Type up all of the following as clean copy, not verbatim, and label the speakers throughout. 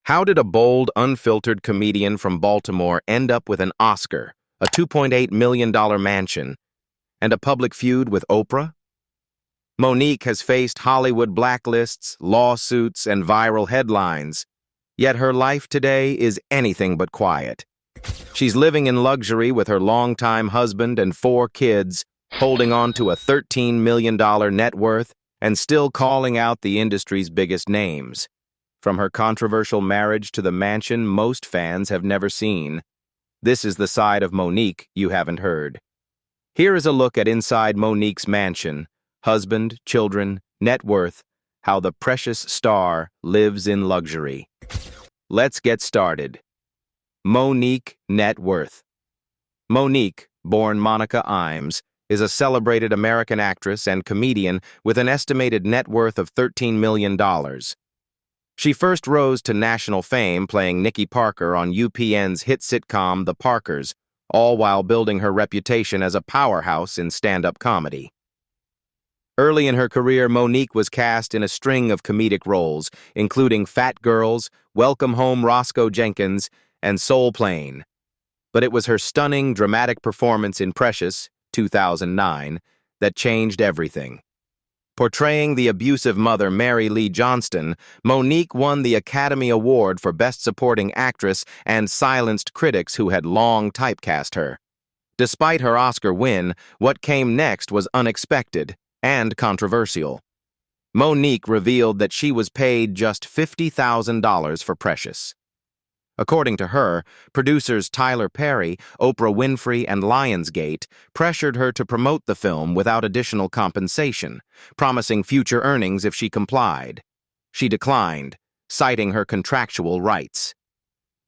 Speaker 1: How did a bold, unfiltered comedian from Baltimore end up with an Oscar, a $2.8 million mansion, and a public feud with Oprah? MoNique has faced Hollywood blacklists, lawsuits, and viral headlines, yet her life today is anything but quiet. She's living in luxury with her longtime husband and 4 kids, holding on to a $13 million net worth and still calling out the industry's biggest names. From her controversial marriage to the mansion most fans have never seen, this is the side of MoNique you haven't heard. Here is a look at inside MoNique's mansion, husband, children, net worth, how the precious star lives in luxury. Let's get started. MoNique Net Worth. MoNique, born Monica Imes, is a celebrated American actress and comedian with an estimated net worth of $13 million. She first rose to national fame playing Nikki Parker on UPN's hit sitcom The Parkers, all while building her reputation as a powerhouse in stand-up comedy. Early in her career, MoNique was cast in a string of comedic roles, including Fat Girls, Welcome Home Roscoe Jenkins, and Soul Plane. But it was her stunning, dramatic performance in Precious, 2009, that changed everything. Portraying the abusive mother Mary Lee Johnston, MoNique won the Academy Award for Best Supporting Actress and silenced critics who had long typecast her. Despite her Oscar win, what came next was unexpected and controversial. MoNique revealed that she was paid just $50,000 for Precious. According to her, producers Tyler Perry, Oprah Winfrey, and Lionsgate pressured her to promote the film without additional compensation, promising future earnings if she complied. She declined, citing her contractual rights.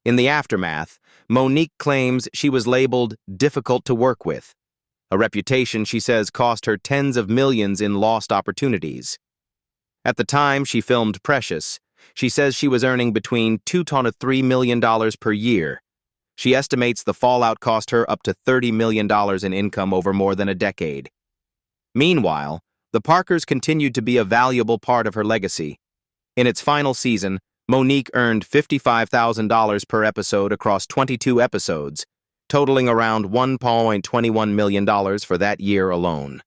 Speaker 1: In the aftermath, MoNique claims she was labeled difficult to work with, a reputation she says cost her tens of millions in lost opportunities. At the time she filmed Precious, she says she was earning between $2 to $3 million per year. She estimates the fallout cost her up to $30 million in income over more than a decade. Meanwhile, The Parkers continued to be a valuable part of her legacy. In its final season, MoNique earned $55,000 per episode across 22 episodes, totaling around $1.21 million for that year alone.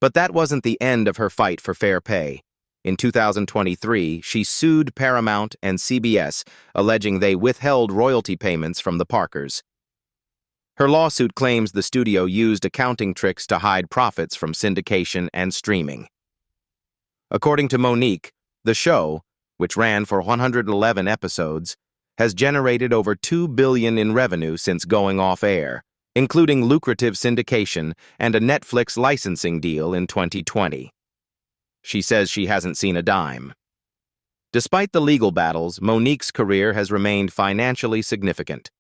Speaker 1: But that wasn't the end of her fight for fair pay. In 2023, she sued Paramount and CBS, alleging they withheld royalty payments from the Parkers. Her lawsuit claims the studio used accounting tricks to hide profits from syndication and streaming. According to MoNique, the show, which ran for 111 episodes, has generated over $2 billion in revenue since going off air, including lucrative syndication and a Netflix licensing deal in 2020. She says she hasn't seen a dime. Despite the legal battles, MoNique's career has remained financially significant.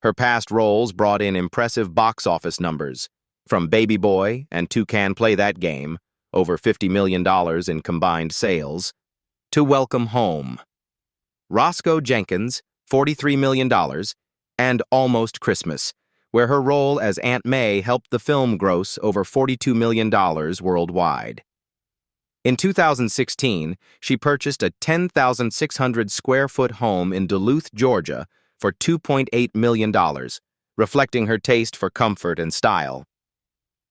Speaker 1: Her past roles brought in impressive box office numbers, from Baby Boy and Two Can Play That Game, over $50 million in combined sales, to Welcome Home, Roscoe Jenkins, $43 million, and Almost Christmas, where her role as Aunt May helped the film gross over $42 million worldwide. In 2016, she purchased a 10,600-square-foot home in Duluth, Georgia, for $2.8 million, reflecting her taste for comfort and style.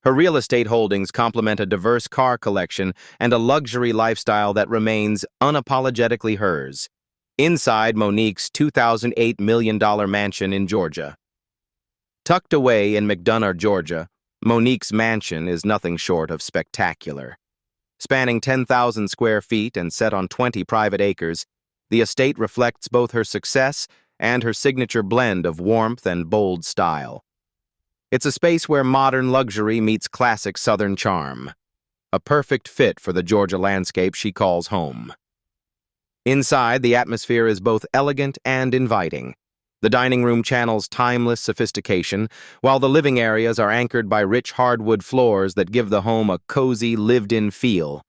Speaker 1: Her real estate holdings complement a diverse car collection and a luxury lifestyle that remains unapologetically hers. Inside MoNique's $2,008 million mansion in Georgia. Tucked away in McDonough, Georgia, MoNique's mansion is nothing short of spectacular. Spanning 10,000 square feet and set on 20 private acres, the estate reflects both her success and her signature blend of warmth and bold style. It's a space where modern luxury meets classic Southern charm, a perfect fit for the Georgia landscape she calls home. Inside, the atmosphere is both elegant and inviting. The dining room channels timeless sophistication, while the living areas are anchored by rich hardwood floors that give the home a cozy, lived-in feel.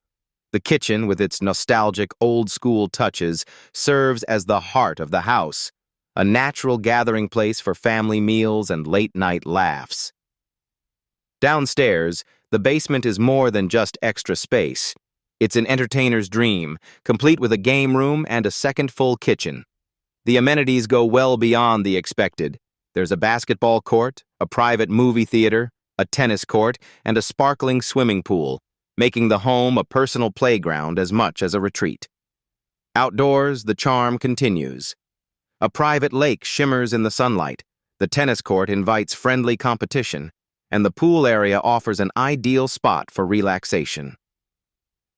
Speaker 1: The kitchen, with its nostalgic, old-school touches, serves as the heart of the house, a natural gathering place for family meals and late-night laughs. Downstairs, the basement is more than just extra space. It's an entertainer's dream, complete with a game room and a second full kitchen. The amenities go well beyond the expected. There's a basketball court, a private movie theater, a tennis court, and a sparkling swimming pool, making the home a personal playground as much as a retreat. Outdoors, the charm continues. A private lake shimmers in the sunlight, the tennis court invites friendly competition, and the pool area offers an ideal spot for relaxation.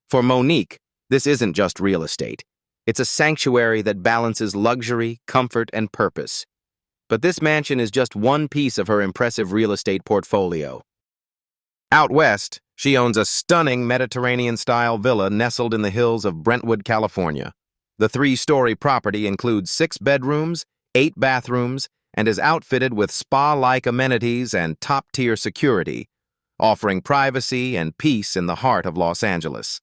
Speaker 1: For MoNique, this isn't just real estate. It's a sanctuary that balances luxury, comfort, and purpose. But this mansion is just one piece of her impressive real estate portfolio. Out west, she owns a stunning Mediterranean-style villa nestled in the hills of Brentwood, California. The 3-story property includes 6 bedrooms, 8 bathrooms, and is outfitted with spa-like amenities and top-tier security, offering privacy and peace in the heart of Los Angeles.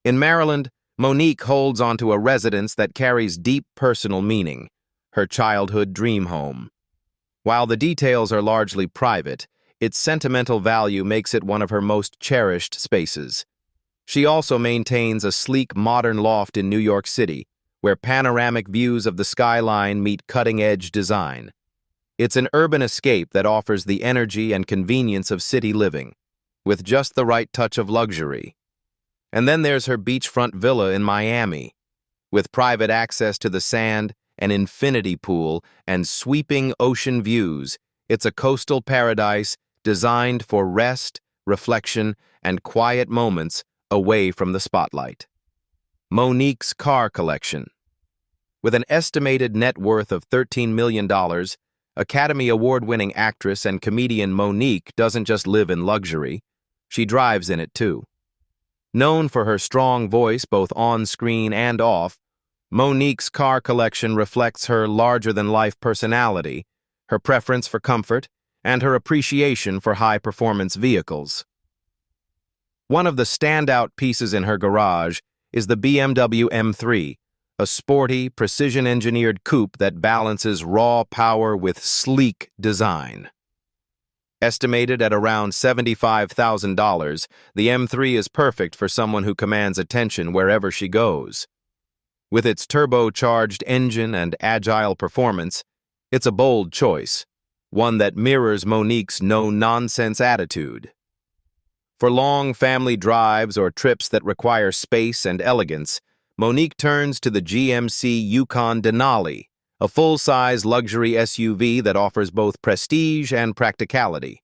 Speaker 1: In Maryland, MoNique holds onto a residence that carries deep personal meaning, her childhood dream home. While the details are largely private, its sentimental value makes it one of her most cherished spaces. She also maintains a sleek modern loft in New York City, where panoramic views of the skyline meet cutting-edge design. It's an urban escape that offers the energy and convenience of city living, with just the right touch of luxury. And then there's her beachfront villa in Miami, with private access to the sand, an infinity pool, and sweeping ocean views. It's a coastal paradise designed for rest, reflection, and quiet moments away from the spotlight. MoNique's car collection. With an estimated net worth of $13 million, Academy Award-winning actress and comedian MoNique doesn't just live in luxury, she drives in it too. Known for her strong voice both on-screen and off, MoNique's car collection reflects her larger-than-life personality, her preference for comfort, and her appreciation for high-performance vehicles. One of the standout pieces in her garage is the BMW M3, a sporty, precision-engineered coupe that balances raw power with sleek design. Estimated at around $75,000, the M3 is perfect for someone who commands attention wherever she goes. With its turbocharged engine and agile performance, it's a bold choice, one that mirrors MoNique's no-nonsense attitude. For long family drives or trips that require space and elegance, MoNique turns to the GMC Yukon Denali, a full-size luxury SUV that offers both prestige and practicality.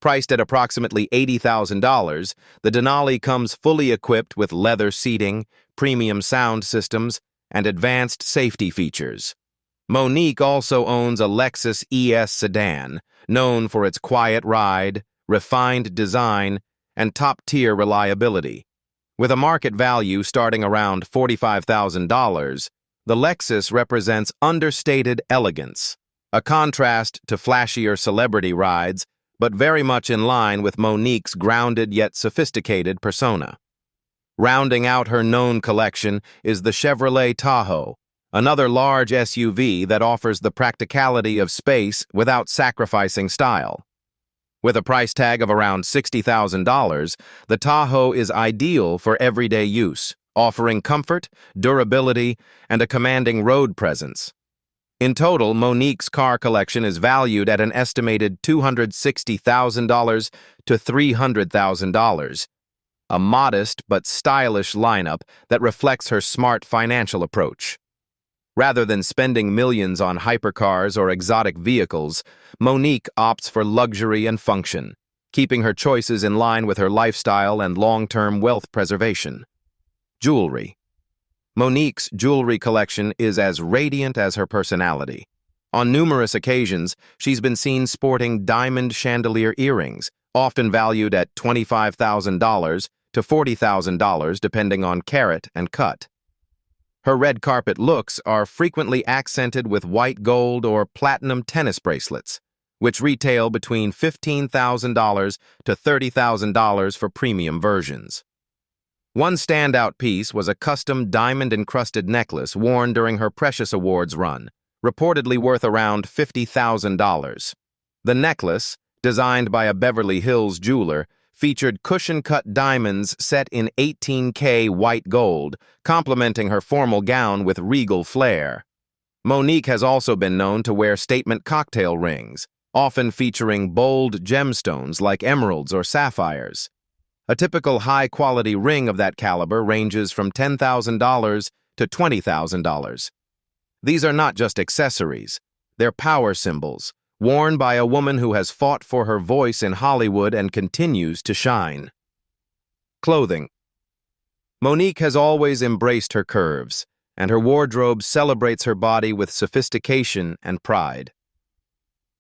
Speaker 1: Priced at approximately $80,000, the Denali comes fully equipped with leather seating, premium sound systems, and advanced safety features. MoNique also owns a Lexus ES sedan, known for its quiet ride, refined design, and top-tier reliability. With a market value starting around $45,000, the Lexus represents understated elegance, a contrast to flashier celebrity rides, but very much in line with MoNique's grounded yet sophisticated persona. Rounding out her known collection is the Chevrolet Tahoe, another large SUV that offers the practicality of space without sacrificing style. With a price tag of around $60,000, the Tahoe is ideal for everyday use, offering comfort, durability, and a commanding road presence. In total, MoNique's car collection is valued at an estimated $260,000 to $300,000, a modest but stylish lineup that reflects her smart financial approach. Rather than spending millions on hypercars or exotic vehicles, MoNique opts for luxury and function, keeping her choices in line with her lifestyle and long-term wealth preservation. Jewelry. MoNique's jewelry collection is as radiant as her personality. On numerous occasions, she's been seen sporting diamond chandelier earrings, often valued at $25,000 to $40,000 depending on carat and cut. Her red carpet looks are frequently accented with white gold or platinum tennis bracelets, which retail between $15,000 to $30,000 for premium versions. One standout piece was a custom diamond-encrusted necklace worn during her Precious Awards run, reportedly worth around $50,000. The necklace, designed by a Beverly Hills jeweler, featured cushion-cut diamonds set in 18K white gold, complementing her formal gown with regal flair. MoNique has also been known to wear statement cocktail rings, often featuring bold gemstones like emeralds or sapphires. A typical high-quality ring of that caliber ranges from $10,000 to $20,000. These are not just accessories, they're power symbols, worn by a woman who has fought for her voice in Hollywood and continues to shine. Clothing. MoNique has always embraced her curves, and her wardrobe celebrates her body with sophistication and pride.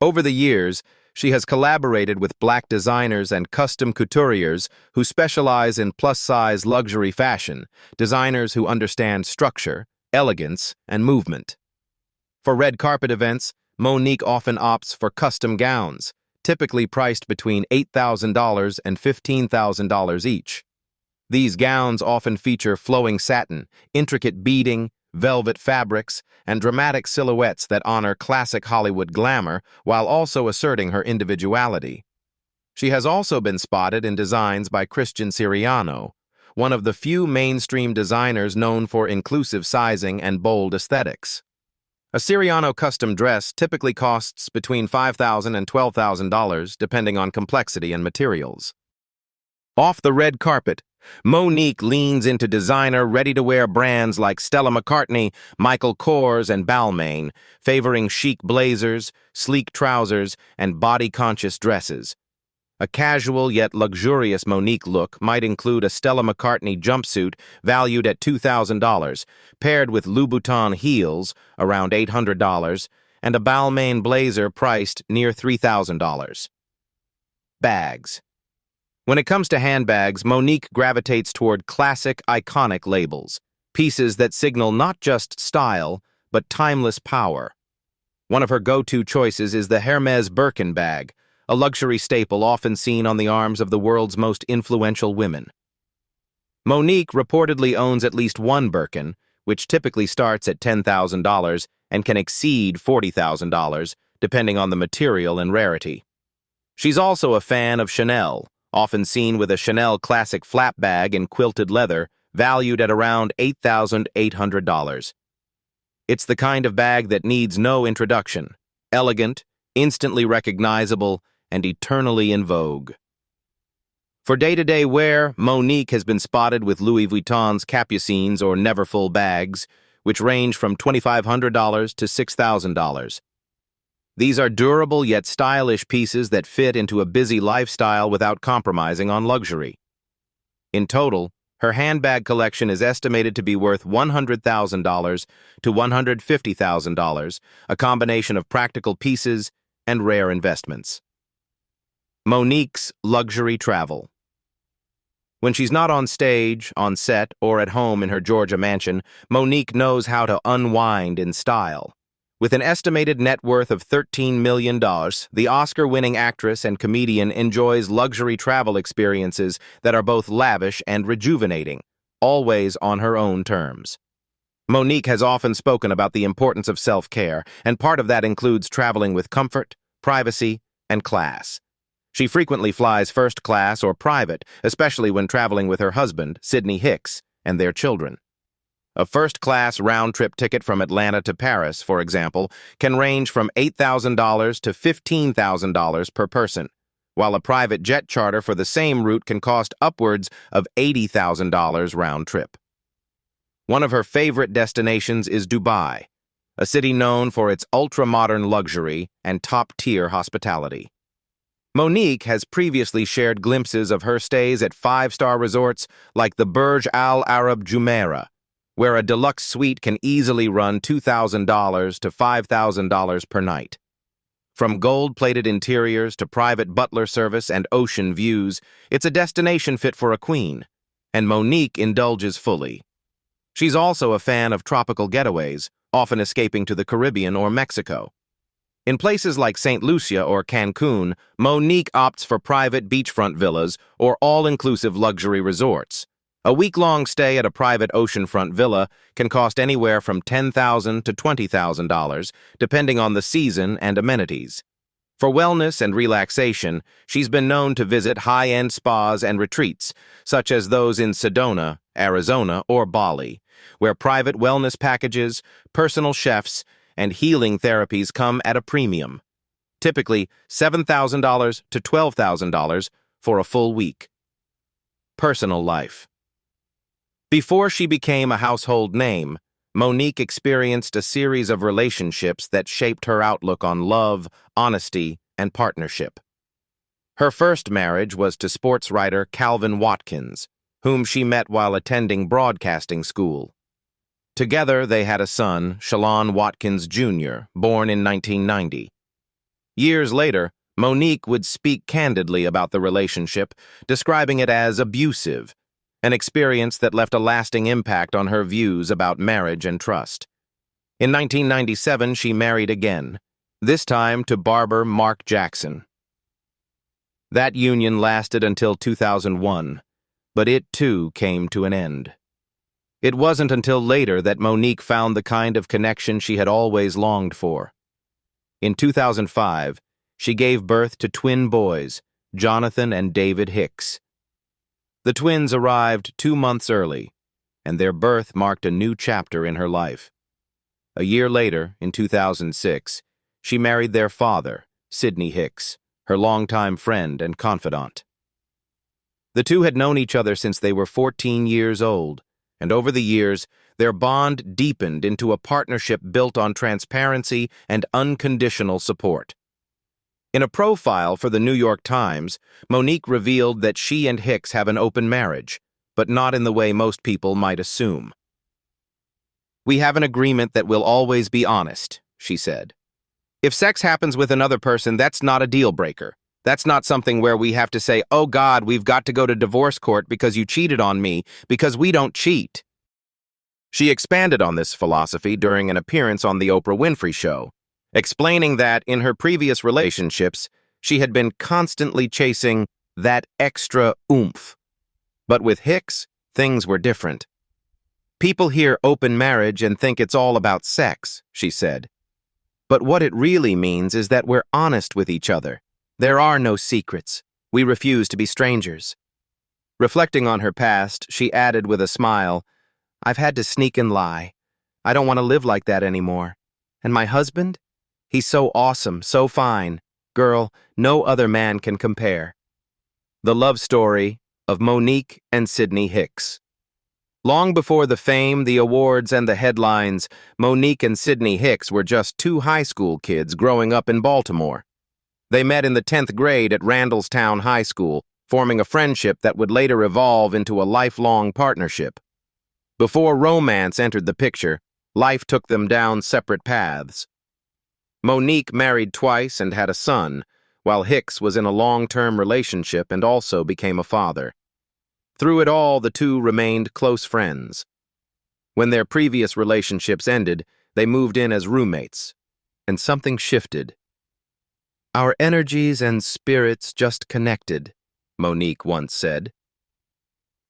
Speaker 1: Over the years, she has collaborated with Black designers and custom couturiers who specialize in plus-size luxury fashion, designers who understand structure, elegance, and movement. For red carpet events, MoNique often opts for custom gowns, typically priced between $8,000 and $15,000 each. These gowns often feature flowing satin, intricate beading, velvet fabrics, and dramatic silhouettes that honor classic Hollywood glamour while also asserting her individuality. She has also been spotted in designs by Christian Siriano, one of the few mainstream designers known for inclusive sizing and bold aesthetics. A Siriano custom dress typically costs between $5,000 and $12,000 depending on complexity and materials. Off the red carpet, MoNique leans into designer, ready-to-wear brands like Stella McCartney, Michael Kors, and Balmain, favoring chic blazers, sleek trousers, and body-conscious dresses. A casual yet luxurious MoNique look might include a Stella McCartney jumpsuit valued at $2,000, paired with Louboutin heels, around $800, and a Balmain blazer priced near $3,000. Bags. When it comes to handbags, MoNique gravitates toward classic, iconic labels, pieces that signal not just style, but timeless power. One of her go-to choices is the Hermès Birkin bag, a luxury staple often seen on the arms of the world's most influential women. MoNique reportedly owns at least one Birkin, which typically starts at $10,000 and can exceed $40,000, depending on the material and rarity. She's also a fan of Chanel, often seen with a Chanel classic flap bag in quilted leather, valued at around $8,800. It's the kind of bag that needs no introduction, elegant, instantly recognizable, and eternally in vogue. For day-to-day wear, MoNique has been spotted with Louis Vuitton's Capucines or Neverfull bags, which range from $2,500 to $6,000. These are durable yet stylish pieces that fit into a busy lifestyle without compromising on luxury. In total, her handbag collection is estimated to be worth $100,000 to $150,000, a combination of practical pieces and rare investments. MoNique's luxury travel. When she's not on stage, on set, or at home in her Georgia mansion, MoNique knows how to unwind in style. With an estimated net worth of $13 million, the Oscar-winning actress and comedian enjoys luxury travel experiences that are both lavish and rejuvenating, always on her own terms. MoNique has often spoken about the importance of self-care, and part of that includes traveling with comfort, privacy, and class. She frequently flies first class or private, especially when traveling with her husband, Sidney Hicks, and their children. A first-class round-trip ticket from Atlanta to Paris, for example, can range from $8,000 to $15,000 per person, while a private jet charter for the same route can cost upwards of $80,000 round-trip. One of her favorite destinations is Dubai, a city known for its ultra-modern luxury and top-tier hospitality. MoNique has previously shared glimpses of her stays at five-star resorts like the Burj Al Arab Jumeirah, where a deluxe suite can easily run $2,000 to $5,000 per night. From gold-plated interiors to private butler service and ocean views, it's a destination fit for a queen, and MoNique indulges fully. She's also a fan of tropical getaways, often escaping to the Caribbean or Mexico. In places like St. Lucia or Cancun, MoNique opts for private beachfront villas or all-inclusive luxury resorts. A week-long stay at a private oceanfront villa can cost anywhere from $10,000 to $20,000, depending on the season and amenities. For wellness and relaxation, she's been known to visit high-end spas and retreats, such as those in Sedona, Arizona, or Bali, where private wellness packages, personal chefs, and healing therapies come at a premium, typically $7,000 to $12,000 for a full week. Personal life. Before she became a household name, MoNique experienced a series of relationships that shaped her outlook on love, honesty, and partnership. Her first marriage was to sports writer Calvin Watkins, whom she met while attending broadcasting school. Together, they had a son, Shalon Watkins Jr., born in 1990. Years later, MoNique would speak candidly about the relationship, describing it as abusive, an experience that left a lasting impact on her views about marriage and trust. In 1997, she married again, this time to barber Mark Jackson. That union lasted until 2001, but it too came to an end. It wasn't until later that MoNique found the kind of connection she had always longed for. In 2005, she gave birth to twin boys, Jonathan and David Hicks. The twins arrived 2 months early, and their birth marked a new chapter in her life. A year later, in 2006, she married their father, Sidney Hicks, her longtime friend and confidant. The two had known each other since they were 14 years old, and over the years, their bond deepened into a partnership built on transparency and unconditional support. In a profile for the New York Times, MoNique revealed that she and Hicks have an open marriage, but not in the way most people might assume. "We have an agreement that we'll always be honest," she said. "If sex happens with another person, that's not a deal breaker. That's not something where we have to say, 'Oh God, we've got to go to divorce court because you cheated on me,' because we don't cheat." She expanded on this philosophy during an appearance on The Oprah Winfrey Show, explaining that in her previous relationships, she had been constantly chasing that extra oomph. But with Hicks, things were different. "People hear open marriage and think it's all about sex," she said. "But what it really means is that we're honest with each other. There are no secrets. We refuse to be strangers." Reflecting on her past, she added with a smile, "I've had to sneak and lie. I don't want to live like that anymore. And my husband? He's so awesome, so fine. Girl, no other man can compare." The love story of MoNique and Sidney Hicks. Long before the fame, the awards, and the headlines, MoNique and Sidney Hicks were just two high school kids growing up in Baltimore. They met in the 10th grade at Randallstown High School, forming a friendship that would later evolve into a lifelong partnership. Before romance entered the picture, life took them down separate paths. MoNique married twice and had a son, while Hicks was in a long-term relationship and also became a father. Through it all, the two remained close friends. When their previous relationships ended, they moved in as roommates, and something shifted. "Our energies and spirits just connected," MoNique once said.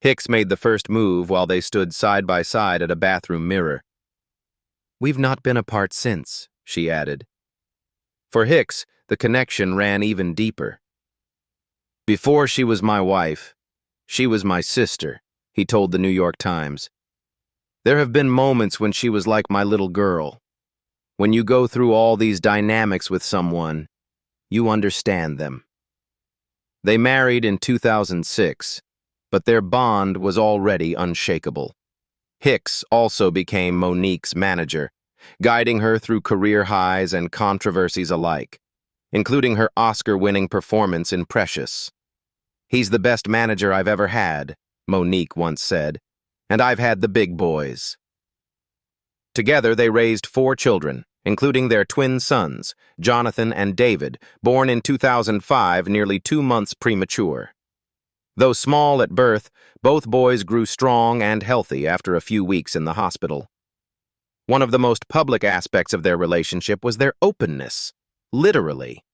Speaker 1: Hicks made the first move while they stood side by side at a bathroom mirror. "We've not been apart since," she added. For Hicks, the connection ran even deeper. "Before she was my wife, she was my sister," he told the New York Times. "There have been moments when she was like my little girl. When you go through all these dynamics with someone, you understand them." They married in 2006, but their bond was already unshakable. Hicks also became MoNique's manager, guiding her through career highs and controversies alike, including her Oscar-winning performance in Precious. "He's the best manager I've ever had," MoNique once said, "and I've had the big boys." Together, they raised 4 children, including their twin sons, Jonathan and David, born in 2005, nearly 2 months premature. Though small at birth, both boys grew strong and healthy after a few weeks in the hospital. One of the most public aspects of their relationship was their openness, literally.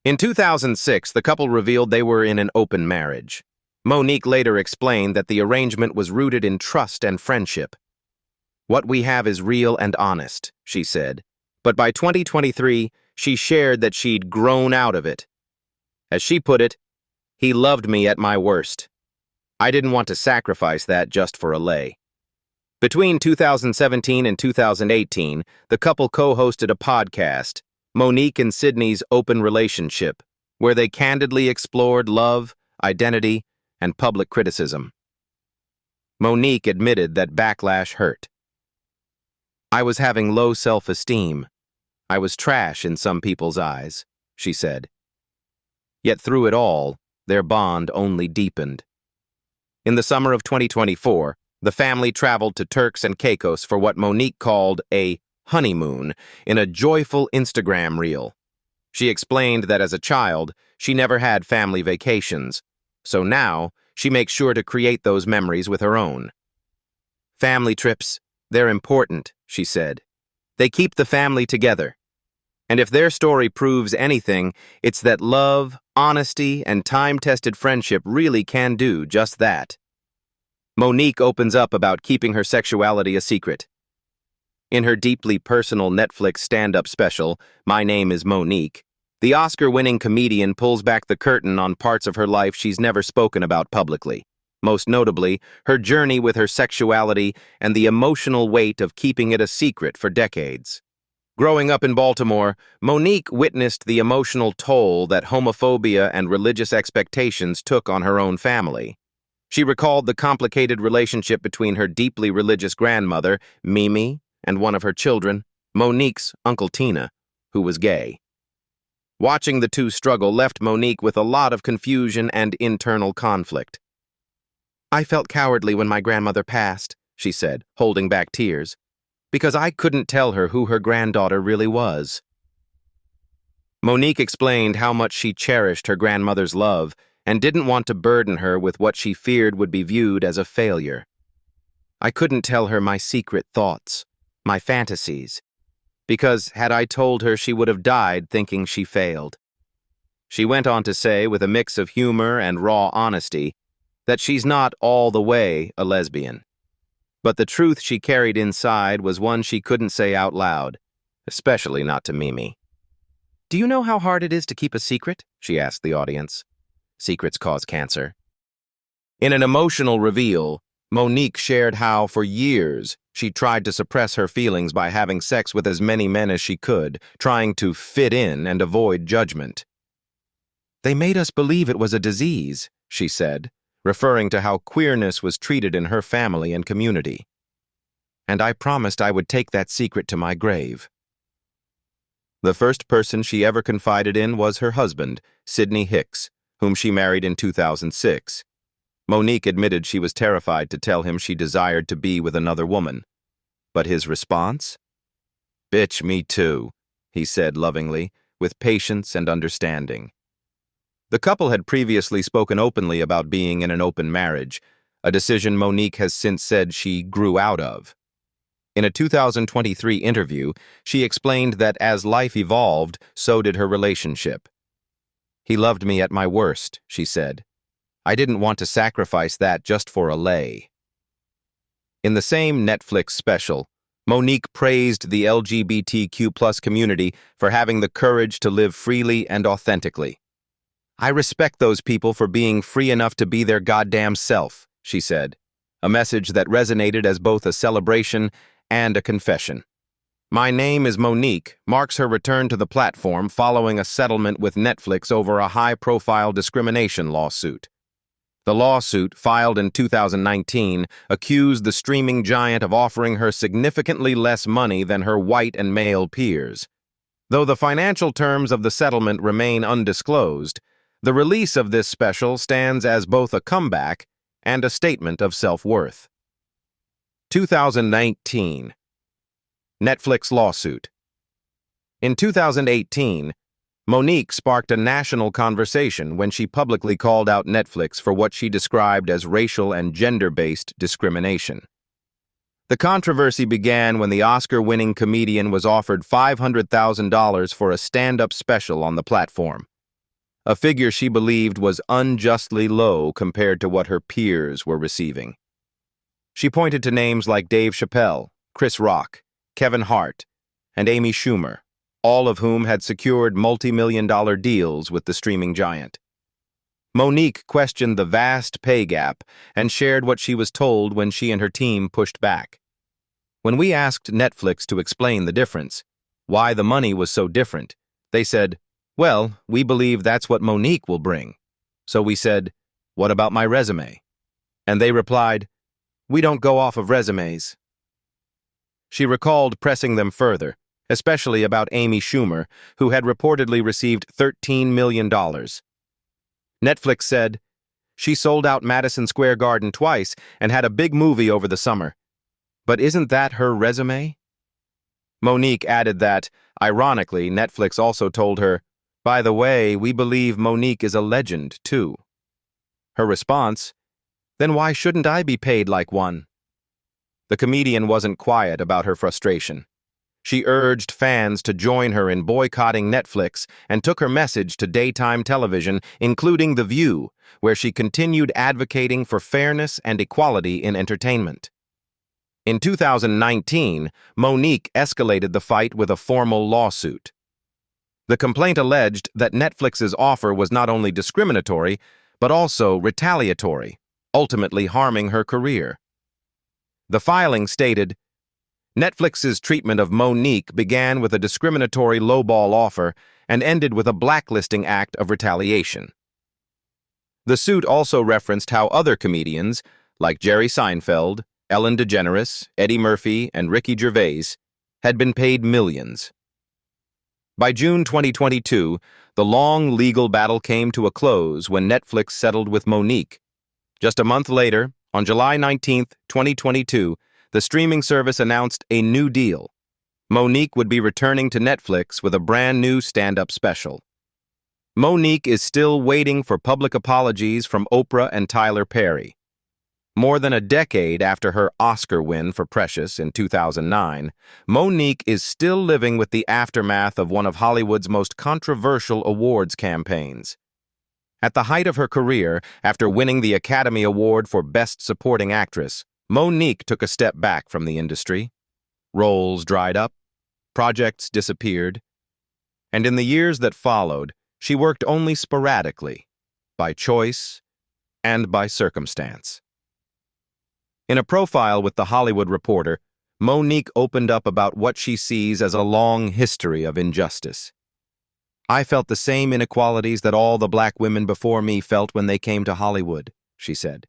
Speaker 1: In 2006, the couple revealed they were in an open marriage. MoNique later explained that the arrangement was rooted in trust and friendship. "What we have is real and honest," she said, but by 2023, she shared that she'd grown out of it. As she put it, "He loved me at my worst. I didn't want to sacrifice that just for a lay." Between 2017 and 2018, the couple co-hosted a podcast, MoNique and Sydney's Open Relationship, where they candidly explored love, identity, and public criticism. MoNique admitted that backlash hurt. "I was having low self-esteem. I was trash in some people's eyes," she said. Yet through it all, their bond only deepened. In the summer of 2024, the family traveled to Turks and Caicos for what MoNique called a honeymoon in a joyful Instagram reel. She explained that as a child, she never had family vacations, so now she makes sure to create those memories with her own. "Family trips, they're important," she said. "They keep the family together. And if their story proves anything, it's that love, honesty, and time-tested friendship really can do just that." MoNique opens up about keeping her sexuality a secret. In her deeply personal Netflix stand-up special, My Name is MoNique, the Oscar-winning comedian pulls back the curtain on parts of her life she's never spoken about publicly, most notably her journey with her sexuality and the emotional weight of keeping it a secret for decades. Growing up in Baltimore, MoNique witnessed the emotional toll that homophobia and religious expectations took on her own family. She recalled the complicated relationship between her deeply religious grandmother, Mimi, and one of her children, MoNique's Uncle Tina, who was gay. Watching the two struggle left MoNique with a lot of confusion and internal conflict. "I felt cowardly when my grandmother passed," she said, holding back tears, "because I couldn't tell her who her granddaughter really was." MoNique explained how much she cherished her grandmother's love and didn't want to burden her with what she feared would be viewed as a failure. "I couldn't tell her my secret thoughts, my fantasies, because had I told her, she would have died thinking she failed." She went on to say, with a mix of humor and raw honesty, that she's not all the way a lesbian. But the truth she carried inside was one she couldn't say out loud, especially not to Mimi. "Do you know how hard it is to keep a secret?" she asked the audience. "Secrets cause cancer." In an emotional reveal, MoNique shared how, for years, she tried to suppress her feelings by having sex with as many men as she could, trying to fit in and avoid judgment. "They made us believe it was a disease," she said, referring to how queerness was treated in her family and community. "And I promised I would take that secret to my grave." The first person she ever confided in was her husband, Sidney Hicks, whom she married in 2006. MoNique admitted she was terrified to tell him she desired to be with another woman. But his response? "Bitch, me too," he said lovingly, with patience and understanding. The couple had previously spoken openly about being in an open marriage, a decision MoNique has since said she grew out of. In a 2023 interview, she explained that as life evolved, so did her relationship. "He loved me at my worst," she said. "I didn't want to sacrifice that just for a lay." In the same Netflix special, MoNique praised the LGBTQ+ community for having the courage to live freely and authentically. "I respect those people for being free enough to be their goddamn self," she said, a message that resonated as both a celebration and a confession. My Name is MoNique marks her return to the platform following a settlement with Netflix over a high-profile discrimination lawsuit. The lawsuit, filed in 2019, accused the streaming giant of offering her significantly less money than her white and male peers. Though the financial terms of the settlement remain undisclosed, the release of this special stands as both a comeback and a statement of self-worth. 2019. Netflix lawsuit. In 2018, MoNique sparked a national conversation when she publicly called out Netflix for what she described as racial and gender-based discrimination. The controversy began when the Oscar-winning comedian was offered $500,000 for a stand-up special on the platform, a figure she believed was unjustly low compared to what her peers were receiving. She pointed to names like Dave Chappelle, Chris Rock, Kevin Hart, and Amy Schumer, all of whom had secured multi-million-dollar deals with the streaming giant. MoNique questioned the vast pay gap and shared what she was told when she and her team pushed back. When we asked Netflix to explain the difference, why the money was so different, they said, "Well, we believe that's what MoNique will bring." So we said, "What about my resume?" And they replied, "We don't go off of resumes." She recalled pressing them further, especially about Amy Schumer, who had reportedly received $13 million. Netflix said, "She sold out Madison Square Garden twice and had a big movie over the summer. But isn't that her resume?" MoNique added that, ironically, Netflix also told her, "By the way, we believe MoNique is a legend, too." Her response, "Then why shouldn't I be paid like one?" The comedian wasn't quiet about her frustration. She urged fans to join her in boycotting Netflix and took her message to daytime television, including The View, where she continued advocating for fairness and equality in entertainment. In 2019, MoNique escalated the fight with a formal lawsuit. The complaint alleged that Netflix's offer was not only discriminatory, but also retaliatory, ultimately harming her career. The filing stated, Netflix's treatment of MoNique began with a discriminatory lowball offer and ended with a blacklisting act of retaliation. The suit also referenced how other comedians, like Jerry Seinfeld, Ellen DeGeneres, Eddie Murphy, and Ricky Gervais, had been paid millions. By June 2022, the long legal battle came to a close when Netflix settled with MoNique. Just a month later, on July 19, 2022, the streaming service announced a new deal. MoNique would be returning to Netflix with a brand new stand-up special. MoNique is still waiting for public apologies from Oprah and Tyler Perry. More than a decade after her Oscar win for Precious in 2009, MoNique is still living with the aftermath of one of Hollywood's most controversial awards campaigns. At the height of her career, after winning the Academy Award for Best Supporting Actress, MoNique took a step back from the industry. Roles dried up, projects disappeared, and in the years that followed, she worked only sporadically, by choice and by circumstance. In a profile with The Hollywood Reporter, MoNique opened up about what she sees as a long history of injustice. "I felt the same inequalities that all the black women before me felt when they came to Hollywood," she said.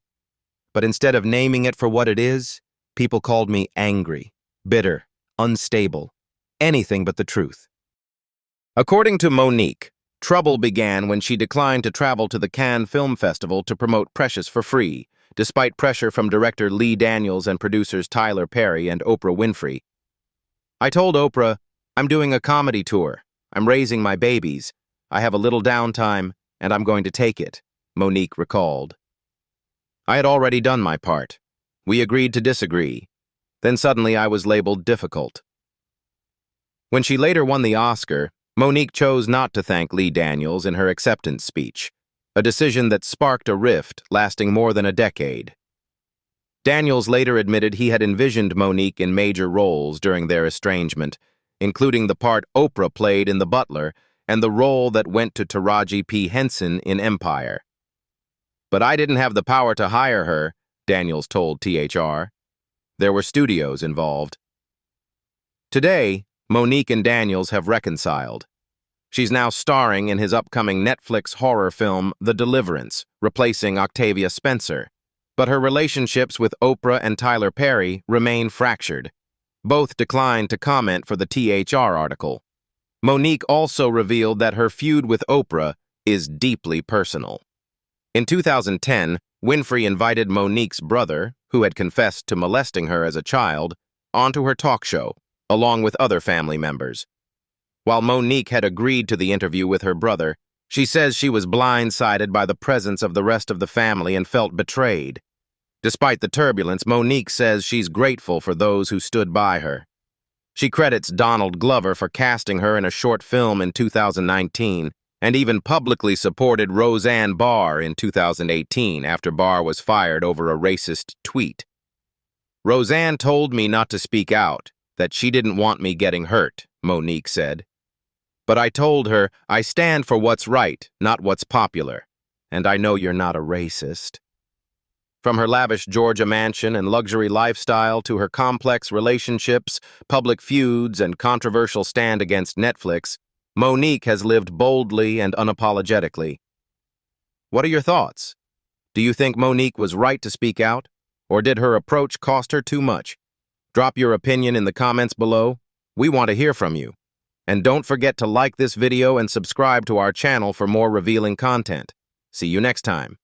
Speaker 1: "But instead of naming it for what it is, people called me angry, bitter, unstable, anything but the truth." According to MoNique, trouble began when she declined to travel to the Cannes Film Festival to promote Precious for free, despite pressure from director Lee Daniels and producers Tyler Perry and Oprah Winfrey. "I told Oprah, I'm doing a comedy tour. I'm raising my babies. I have a little downtime, and I'm going to take it," MoNique recalled. "I had already done my part. We agreed to disagree. Then suddenly I was labeled difficult." When she later won the Oscar, MoNique chose not to thank Lee Daniels in her acceptance speech, a decision that sparked a rift lasting more than a decade. Daniels later admitted he had envisioned MoNique in major roles during their estrangement, including the part Oprah played in The Butler and the role that went to Taraji P. Henson in Empire. "But I didn't have the power to hire her," Daniels told THR. "There were studios involved." Today, MoNique and Daniels have reconciled. She's now starring in his upcoming Netflix horror film, The Deliverance, replacing Octavia Spencer. But her relationships with Oprah and Tyler Perry remain fractured. Both declined to comment for the THR article. MoNique also revealed that her feud with Oprah is deeply personal. In 2010, Winfrey invited MoNique's brother, who had confessed to molesting her as a child, onto her talk show, along with other family members. While MoNique had agreed to the interview with her brother, she says she was blindsided by the presence of the rest of the family and felt betrayed. Despite the turbulence, MoNique says she's grateful for those who stood by her. She credits Donald Glover for casting her in a short film in 2019, and even publicly supported Roseanne Barr in 2018 after Barr was fired over a racist tweet. "Roseanne told me not to speak out, that she didn't want me getting hurt," MoNique said. "But I told her, I stand for what's right, not what's popular. And I know you're not a racist." From her lavish Georgia mansion and luxury lifestyle to her complex relationships, public feuds, and controversial stand against Netflix, MoNique has lived boldly and unapologetically. What are your thoughts? Do you think MoNique was right to speak out, or did her approach cost her too much? Drop your opinion in the comments below. We want to hear from you. And don't forget to like this video and subscribe to our channel for more revealing content. See you next time.